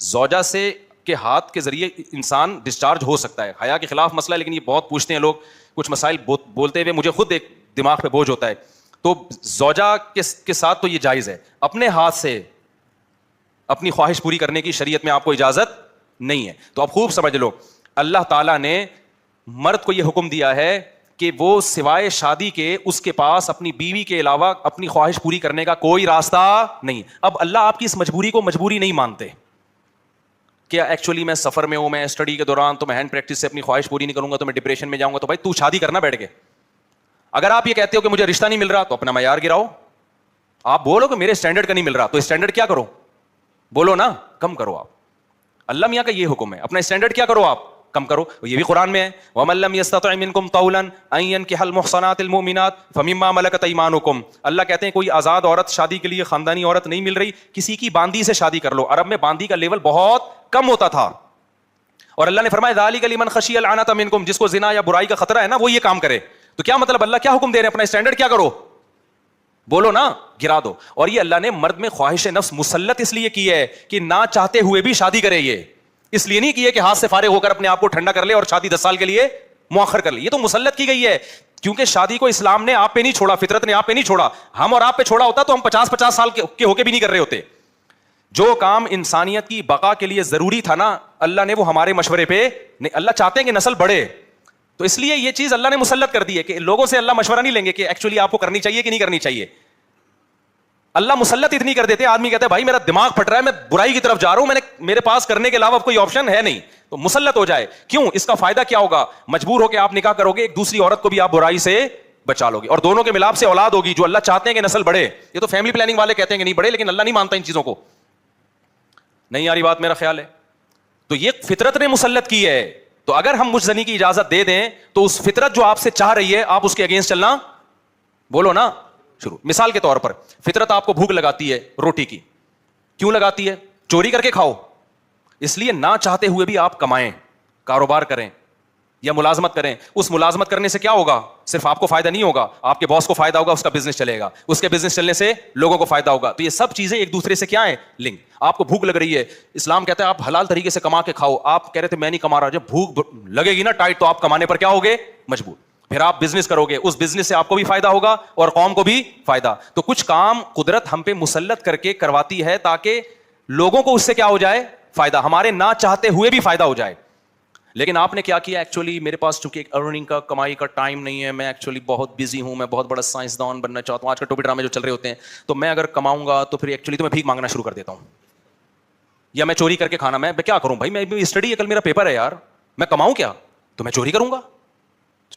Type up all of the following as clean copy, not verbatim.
زوجہ سے کے ہاتھ کے ذریعے انسان ڈسچارج ہو سکتا ہے. حیا کے خلاف مسئلہ ہے, لیکن یہ بہت پوچھتے ہیں لوگ, کچھ مسائل بولتے ہوئے مجھے خود ایک دماغ پہ بوجھ ہوتا ہے. تو زوجہ کے ساتھ تو یہ جائز ہے. اپنے ہاتھ سے اپنی خواہش پوری کرنے کی شریعت میں آپ کو اجازت نہیں ہے. تو اب خوب سمجھ لو, اللہ تعالیٰ نے مرد کو یہ حکم دیا ہے کہ وہ سوائے شادی کے اس کے پاس اپنی بیوی کے علاوہ اپنی خواہش پوری کرنے کا کوئی راستہ نہیں. اب اللہ آپ کی اس مجبوری کو مجبوری نہیں مانتے. کیا ایکچولی میں سفر میں ہوں, میں اسٹڈی کے دوران, تو میں ہینڈ پریکٹس سے اپنی خواہش پوری نہیں کروں گا تو میں ڈپریشن میں جاؤں گا. تو بھائی تو شادی کرنا بیٹھ کے. اگر آپ یہ کہتے ہو کہ مجھے رشتہ نہیں مل رہا تو اپنا معیار گراؤ. آپ بولو کہ میرے اسٹینڈرڈ کا نہیں مل رہا, تو اسٹینڈرڈ کیا کرو, بولو نا, کم کرو. آپ اللہ میاں کا یہ حکم ہے, اپنا اسٹینڈرڈ کیا کرو, آپ کم کرو. یہ بھی قرآن میں ہے, وَمَن لَّمْ يَسْتَطِعْ مِنكُمْ طَوْلًا أَن يَنكِحَ الْمُحْصَنَاتِ الْمُؤْمِنَاتِ فَمِمَّا مَلَكَتْ أَيْمَانُكُمْ. اللہ کہتے ہیں کوئی آزاد عورت شادی کے لیے, خاندانی عورت نہیں مل رہی, کسی کی باندی سے شادی کر لو. عرب میں باندی کا لیول بہت کم ہوتا تھا, اور اللہ نے فرمایا ذَلِكَ لِمَنْ خَشِيَ الْعَنَةَ مِنكُمْ, جس کو زنا یا برائی کا خطرہ ہے نا وہ یہ کام کرے. تو کیا مطلب, اللہ کیا حکم دے رہے ہیں, اپنا اسٹینڈرڈ کیا کرو, بولو نا, گرا دو. اور یہ اللہ نے مرد میں خواہش نفس مسلط اس لیے کی ہے کہ نہ چاہتے ہوئے بھی شادی کرے. یہ اس لیے نہیں کی ہے کہ ہاتھ سے فارغ ہو کر اپنے آپ کو ٹھنڈا کر لے اور شادی 10 سال کے لیے مؤخر کر لے. یہ تو مسلط کی گئی ہے, کیونکہ شادی کو اسلام نے آپ پہ نہیں چھوڑا, فطرت نے آپ پہ نہیں چھوڑا. ہم اور آپ پہ چھوڑا ہوتا تو ہم 50-50 سال کے ہو کے بھی نہیں کر رہے ہوتے. جو کام انسانیت کی بقا کے لیے ضروری تھا نا, اللہ نے وہ ہمارے مشورے پہ نہیں. اللہ چاہتے ہیں کہ نسل بڑھے, تو اس لیے یہ چیز اللہ نے مسلط کر دی ہے کہ لوگوں سے اللہ مشورہ نہیں لیں گے کہ ایکچولی آپ کو کرنی چاہیے کہ نہیں کرنی چاہیے. اللہ مسلط اتنی کر دیتے, آدمی کہتا ہے بھائی میرا دماغ پھٹ رہا ہے, میں برائی کی طرف جا رہا ہوں, میرے پاس کرنے کے علاوہ کوئی آپشن ہے نہیں, تو مسلط ہو جائے. کیوں, اس کا فائدہ کیا ہوگا, مجبور ہو کے آپ نکاح کرو گے, ایک دوسری عورت کو بھی آپ برائی سے بچا لو گے, اور دونوں کے ملاپ سے اولاد ہوگی جو اللہ چاہتے ہیں کہ نسل بڑھے. یہ تو فیملی پلاننگ والے کہتے ہیں کہ نہیں بڑھے, لیکن اللہ نہیں مانتا ان چیزوں کو. نہیں آ رہی بات, میرا خیال ہے. تو یہ فطرت نے مسلط کی ہے. تو اگر ہم مجھ زنی کی اجازت دے دیں تو اس فطرت جو آپ سے چاہ رہی ہے آپ اس کے اگینسٹ چلنا, بولو نا, شروع. مثال کے طور پر فطرت آپ کو بھوک لگاتی ہے روٹی کی, کیوں لگاتی ہے, چوری کر کے کھاؤ. اس لیے نہ چاہتے ہوئے بھی آپ کمائیں, کاروبار کریں یا ملازمت کریں. اس ملازمت کرنے سے کیا ہوگا, صرف آپ کو فائدہ نہیں ہوگا, آپ کے باس کو فائدہ ہوگا, اس کا بزنس چلے گا, اس کے بزنس چلنے سے لوگوں کو فائدہ ہوگا. تو یہ سب چیزیں ایک دوسرے سے کیا ہیں, لنک. آپ کو بھوک لگ رہی ہے, اسلام کہتا ہے آپ حلال طریقے سے کما کے کھاؤ. آپ کہہ رہے تھے میں نہیں کما رہا, جب بھوک لگے گی نا ٹائٹ تو آپ کمانے پر کیا ہوگے, مجبور. پھر آپ بزنس کرو گے, اس بزنس سے آپ کو بھی فائدہ ہوگا اور قوم کو بھی فائدہ. تو کچھ کام قدرت ہم پہ مسلط کر کے کرواتی ہے تاکہ لوگوں کو اس سے کیا ہو جائے, فائدہ, ہمارے نہ چاہتے ہوئے بھی فائدہ ہو جائے. لیکن آپ نے کیا کیا, ایکچولی میرے پاس چونکہ ایک ارننگ کا, کمائی کا ٹائم نہیں ہے, میں ایکچولی بہت بزی ہوں, میں بہت بڑا سائنسدان بننا چاہتا ہوں. آج کل ٹوپی ڈرامے جو چل رہے ہوتے ہیں, تو میں اگر کماؤں گا تو پھر ایکچولی تو میں بھیک مانگنا شروع کر دیتا ہوں, یا میں چوری کر کے کھانا, میں کیا کروں بھائی, میں اسٹڈی ہے, کل میرا پیپر ہے یار, میں کماؤں کیا, تو میں چوری کروں گا.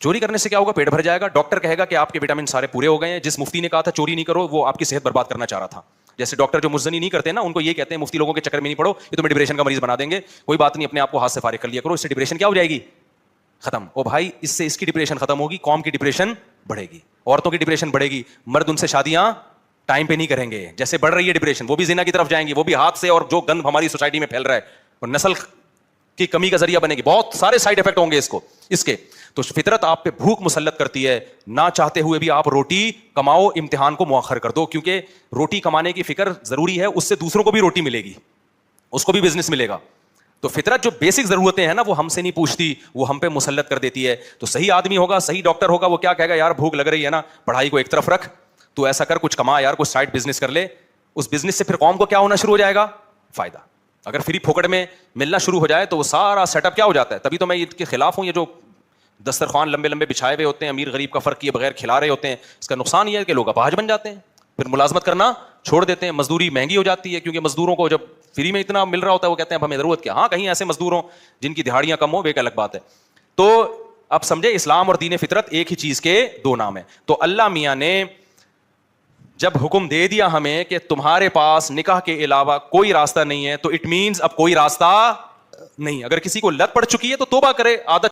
چوری کرنے سے کیا ہوگا, پیٹ بھر جائے گا. ڈاکٹر کہے گا کہ آپ کے وٹامن سارے پورے ہو گئے ہیں. جس مفتی نے کہا تھا چوری نہیں کرو, وہ آپ کی صحت برباد کرنا چاہ رہا تھا. جیسے ڈاکٹر جو مزنی نہیں کرتے نا, ان کو یہ کہتے ہیں مفتی لوگوں کے چکر میں نہیں پڑو, یہ تمہیں ڈپریشن کا مریض بنا دیں گے. کوئی بات نہیں, اپنے آپ کو ہاتھ سے فارغ کر لیا کرو, اس سے ڈپریشن کیا ہو جائے گی, ختم. او بھائی, اس سے اس کی ڈپریشن ختم ہوگی, قوم کی ڈپریشن بڑھے گی, عورتوں کی ڈپریشن بڑھے گی. مرد ان سے شادیاں ٹائم پہ نہیں کریں گے, جیسے بڑھ رہی ہے ڈپریشن, وہ بھی زنا کی طرف جائیں گے, وہ بھی ہاتھ سے, اور جو گند ہماری سوسائٹی میں پھیل رہا ہے, اور نسل کی کمی کا ذریعہ بنے گی. بہت سارے سائڈ افیکٹ ہوں گے اس کے. تو فطرت آپ پہ بھوک مسلط کرتی ہے, نہ چاہتے ہوئے بھی آپ روٹی کماؤ, امتحان کو مؤخر کر دو, کیونکہ روٹی کمانے کی فکر ضروری ہے, اس سے دوسروں کو بھی روٹی ملے گی, اس کو بھی بزنس ملے گا. تو فطرت جو بیسک ضرورتیں ہیں نا وہ ہم سے نہیں پوچھتی, وہ ہم پہ مسلط کر دیتی ہے. تو صحیح آدمی ہوگا, صحیح ڈاکٹر ہوگا, وہ کیا کہے گا, یار بھوک لگ رہی ہے نا, پڑھائی کو ایک طرف رکھ, تو ایسا کر کچھ کما یار, کچھ سائڈ بزنس کر لے. اس بزنس سے پھر قوم کو کیا ہونا شروع ہو جائے گا, فائدہ. اگر فری پھوکٹ میں ملنا شروع ہو جائے تو وہ سارا سیٹ اپ کیا ہو جاتا ہے. تبھی تو میں اس کے خلاف ہوں, یہ جو دسترخوان لمبے لمبے بچھائے ہوئے ہوتے ہیں, امیر غریب کا فرق کیے بغیر کھلا رہے ہوتے ہیں. اس کا نقصان یہ ہے کہ لوگ اپاہج بن جاتے ہیں, پھر ملازمت کرنا چھوڑ دیتے ہیں, مزدوری مہنگی ہو جاتی ہے, کیونکہ مزدوروں کو جب فری میں اتنا مل رہا ہوتا ہے وہ کہتے ہیں اب ہمیں ضرورت کیا. ہاں کہیں ایسے مزدور ہوں جن کی دہاڑیاں کم ہو, وہ ایک الگ بات ہے. تو اب سمجھے, اسلام اور دین فطرت ایک ہی چیز کے دو نام ہیں. تو اللہ میاں نے جب حکم دے دیا ہمیں کہ تمہارے پاس نکاح کے علاوہ کوئی راستہ نہیں ہے, تو اٹ مینز اب کوئی راستہ نہیں. اگر کسی کو لت پڑ چکی ہے تو توبہ کرے, عادت